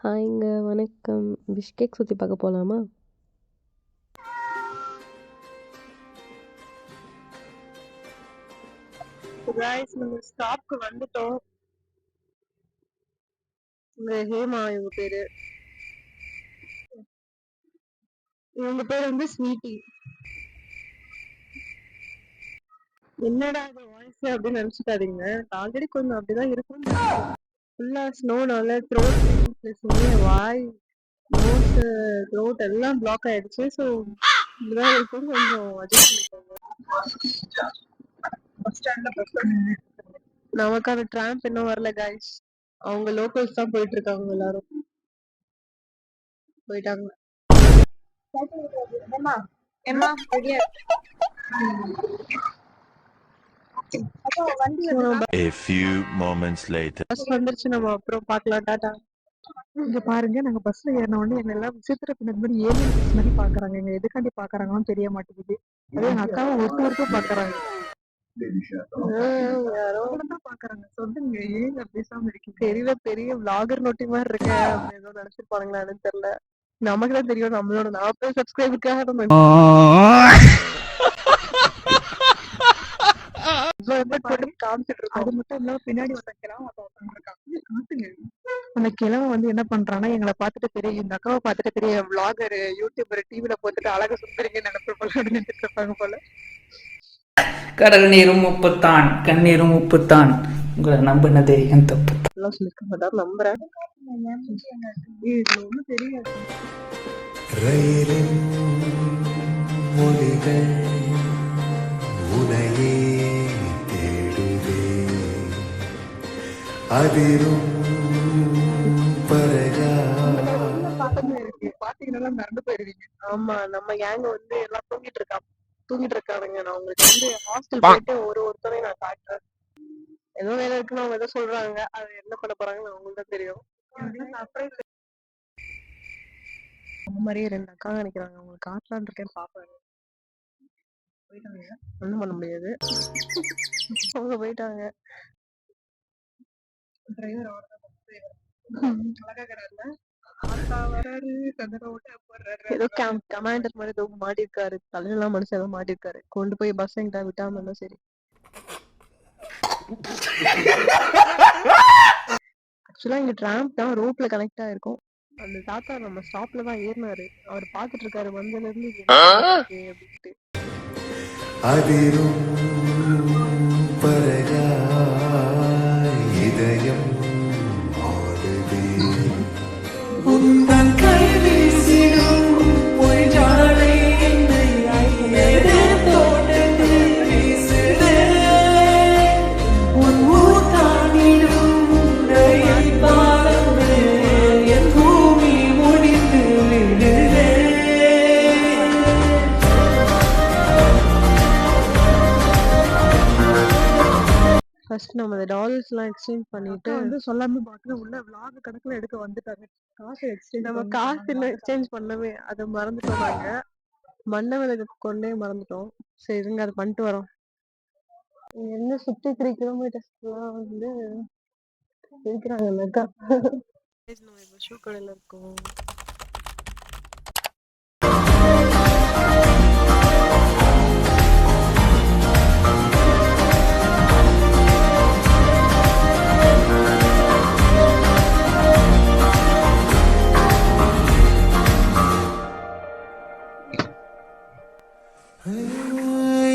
ஹாய்ங்க, வணக்கம். பிஷ்கெக் சுத்தி பார்க்க போலாமா? காய்ஸ் நம்ம ஸ்டாப்க்கு வந்துட்டோம். இங்க ஹேமா இவங்க பேரு வந்து ஸ்வீட்டி. என்னடா இது வாய்ஸ் அப்படின்னு நினைச்சுக்காதீங்க. ஆல்ரெடி கொஞ்சம் அப்படிதான் இருக்கும். ஃபுல்லா ஸ்னோனால த்ரோட் வாய் நோஸ் த்ரோட் எல்லாம் பிளாக் ஆயிடுச்சு. ஸோ இப்படிதான் இருக்கும். கொஞ்சம் அட்ஜஸ்ட் பண்ணிக்கோங்க. நமக்கான ட்ராம்ப் இன்னும் வரல காய்ஸ். அவங்க லோக்கல்ஸ் தான் போயிட்டு இருக்காங்க. எல்லாரும் போயிட்டாங்க. A few moments later. Bus வந்துருச்சு, நம்ம அப்புறம் பார்க்கலாம். டாடா. இங்க பாருங்க, நாங்க பஸ்ல ஏறின உடனே என்ன எல்லாம் விசித்திர பின்னது மாதிரி ஏலியன்ஸ் மாதிரி பாக்குறாங்க. எங்க எதுக்காண்டி பாக்குறாங்கன்னு தெரிய மாட்டேங்குது. அதே எங்க அக்காவை ஒருத்தருக்கும் பாக்குறாங்க. யாரோ பாக்குறாங்க. சொல்லுங்க, ஏங்க பேசாம இருக்கீங்க? தெரியல, பெரிய விளாகர் நோட்டி மாதிரி இருக்க ஏதோ நினைச்சிருப்பானுங்களா தெரியல. நமக்கு தான் தெரியும். நம்மளோட 40 சப்ஸ்கிரைபருக்காக நம்ம காமிச்சிட்டு இருக்கோம். அது மட்டும் இல்லாம பின்னாடி வந்த கிழவன் காட்டுங்க. அந்த கிழவன் வந்து என்ன பண்றான்னா, எங்களை பார்த்துட்டு பெரிய இந்த அக்காவை பார்த்துட்டு பெரிய விளாகர் யூடியூபர் டிவில போட்டுட்டு அழகா சுந்தரிங்க நினைப்பு போல நினைச்சிட்டு இருப்பாங்க போல. கடல் நீரும் உப்புத்தான், கண்ணீரும் உப்புத்தான், உங்களை நம்பினதே என் தப்பு. நம்புறேன். ஒண்ணும் தெரியாது. ரயிலின் மொழிகள் உனையே தேடுதே, அதிரும் பரகா பாத்தீங்கன்னா மறந்து போயிருவீங்க. ஆமா, நம்ம கேங்க வந்து எல்லாம் தூங்கிட்டு இருக்கானுங்க. நான் உங்களுக்கு வந்து ஹாஸ்டல் போயிட்டு ஒருத்தரையும் நான் காட்டுறேன். ஏதோ வேலை இருக்குன்னு அவங்க ஏதோ சொல்றாங்க. அது என்ன பண்ண போறாங்கன்னு அவங்களுக்கு தான் தெரியும். அந்த மாதிரியே 2 அக்கா நினைக்கிறாங்க. அவங்களுக்கு காட்டலான் இருக்கேன்னு பாப்பாங்க. ஒண்ணும் பண்ண முடியாது. அவங்க போயிட்டாங்க. டிரைவர் ஏதோ கமாண்டர் மாதிரி ஏதோ மாட்டிருக்காரு. தலையெல்லாம் மனுஷன் ஏதோ மாட்டிருக்காரு. கொண்டு போய் பஸ் எங்கிட்ட விட்டாம சரி. ஆக்சுவலா இங்க ட்ராம்ப் தான் ரோட்ல கனெக்ட் ஆயிருக்கும். அந்த தாத்தா நம்ம ஸ்டாப்ல தான் ஏறினாரு. அவர் பாத்துட்டு இருக்காரு வந்ததுல இருந்து அப்படின்ட்டு. அதிரும் பரகா இதயம் ஆடுதே, உந்தன் கை வீசிடும் பொய் ஜாடை என்னை ஐயரே தோட்டத்தில் வீசுதே, உன் ஊத்தானிடும் ரயில் பாலமே என் பூமி முடிந்து விடுதே. ஃபர்ஸ்ட் நம்ம அந்த டாலர்ஸ் எல்லாம் எக்ஸ்சேஞ்ச் பண்ணிட்டு வந்து சொல்லாம பாக்குற உள்ள விளாக் கணக்குல எடுக்க வந்துட்டாங்க. காசு எக்ஸ்சேஞ்ச் நம்ம காசு இன்னும் எக்ஸ்சேஞ்ச் பண்ணவே அதை மறந்துட்டோம். நாங்க மண்ணை விளக்கு கொண்டே மறந்துட்டோம். சரி இருங்க, அதை பண்ணிட்டு வரோம். என்ன சுத்தி 3 கிலோமீட்டர்ஸ்லாம் வந்து இருக்கிறாங்க. நம்ம இப்போ ஷூ கடையில இருக்கோம்.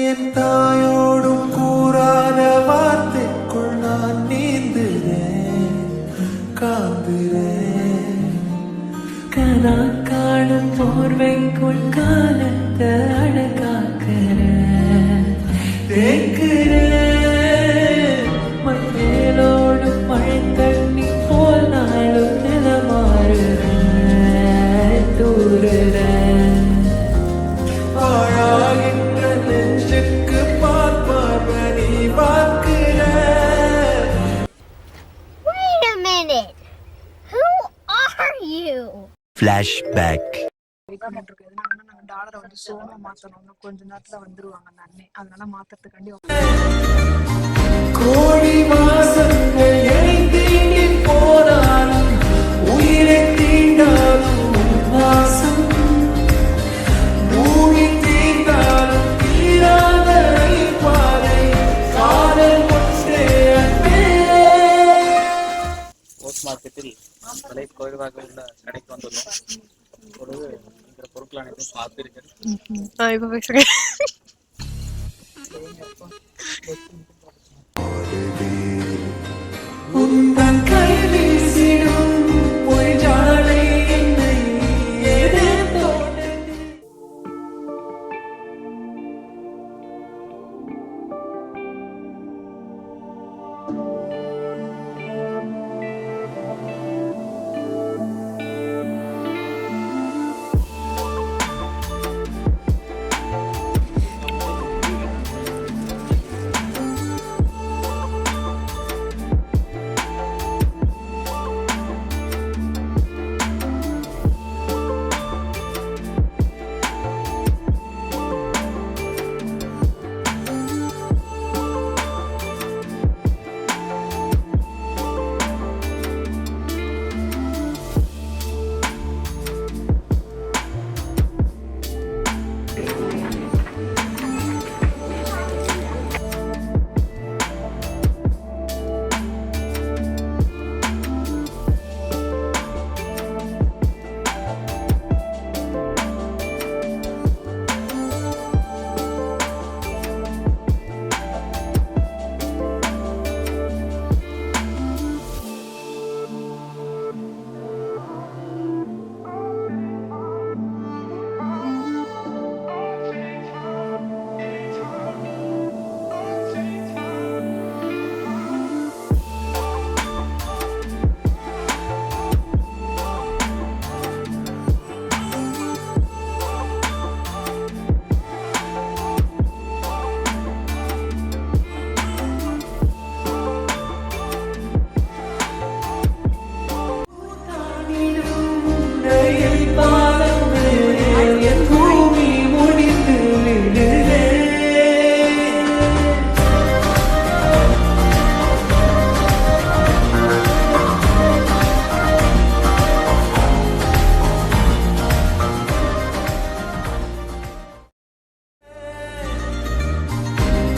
என் தாயோடும் கூறாத வார்த்தைக்குள் நான் நீந்துறேன், காந்துறேன், கனா காணும் போர்வைக்குள் காலத்தை அழகாக்கிறேன், தேக்கிறேன், மண்ணேலோடும் மழை தண்ணி போல் நாளும் நிலமாறுறேன், தூறுறேன், ஆழாகின்ற நெஞ்சுக்கு பார்ப்பார்வ நீ பார்க்கிற. Wait a minute. Who are you? Flashback. நாங்க டாலரை வந்து சோமா மாத்தணும். கொஞ்ச நேரத்துல வந்துருவாங்க அந்த அண்ணே. அதனால மாத்துறதுக்காண்டி கோடி மாசங்கள் என்னை தேடி போனாலும் உயிரை மாம்பழத்தில் விலை குறைவாக உள்ள கடைக்கு வந்துள்ளோம். இப்பொழுது இருக்கிற பொருட்கள் அனைத்தையும் பார்ப்பீர்கள். இப்ப பேசுங்க. உந்தன் கை வீசிடும் பொய் ஜாடை என்னை எதிர்த்தோடு.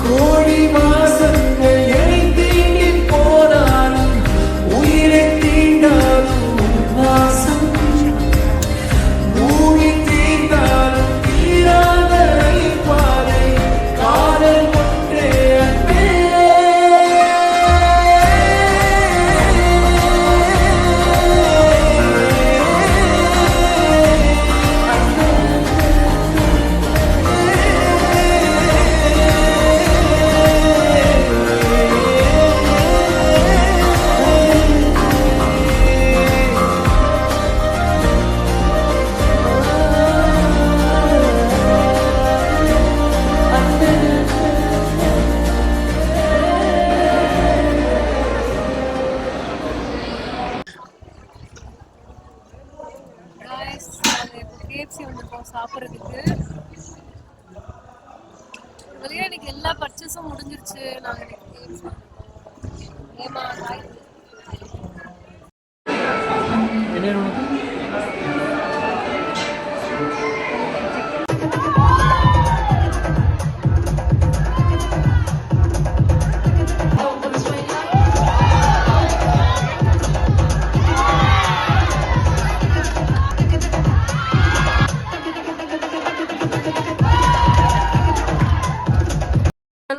கோடி மாசங்கள் என்னை தீண்டி போனாலும் உயிரை தீண்டாலும் வாசம் பூமி தீண்டாலும் தீராத பாதை காதல் ஒன்றே அன்பே. கேஎஃப்சி வந்திருக்கோம் சாப்பிட்றதுக்கு. வழியா எனக்கு எல்லா பர்ச்சேஸும் முடிஞ்சிருச்சு. நாங்கள் இன்னைக்கு கேஎஃப்சி வந்திருக்கோம். ஏமா ஹாய்.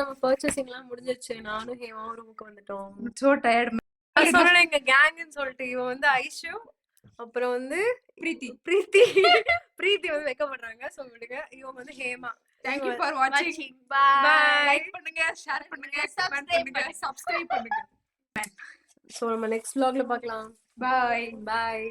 நம்ம பர்ச்சேசிங்லாம் முடிஞ்சிருச்சு. நானும் ஹேமாவும் ரூமுக்கு வந்துட்டோம். So tired. சொன்னேன் எங்க கேங்குன்னு சொல்லிட்டு. இவன் வந்து ஐஷு, அப்புறம் வந்து பிரீத்தி பிரீத்தி வந்து வெக்கப்படுறாங்க. ஸோ விடுங்க. இவங்க வந்து Hema. Thank you for watching. Bye. Like பண்ணுங்க, ஷேர் பண்ணுங்க, கமெண்ட் பண்ணுங்க, சப்ஸ்கிரைப் பண்ணுங்க. ஸோ நம்ம நெக்ஸ்ட் vlogல பார்க்கலாம். Bye. பாய்.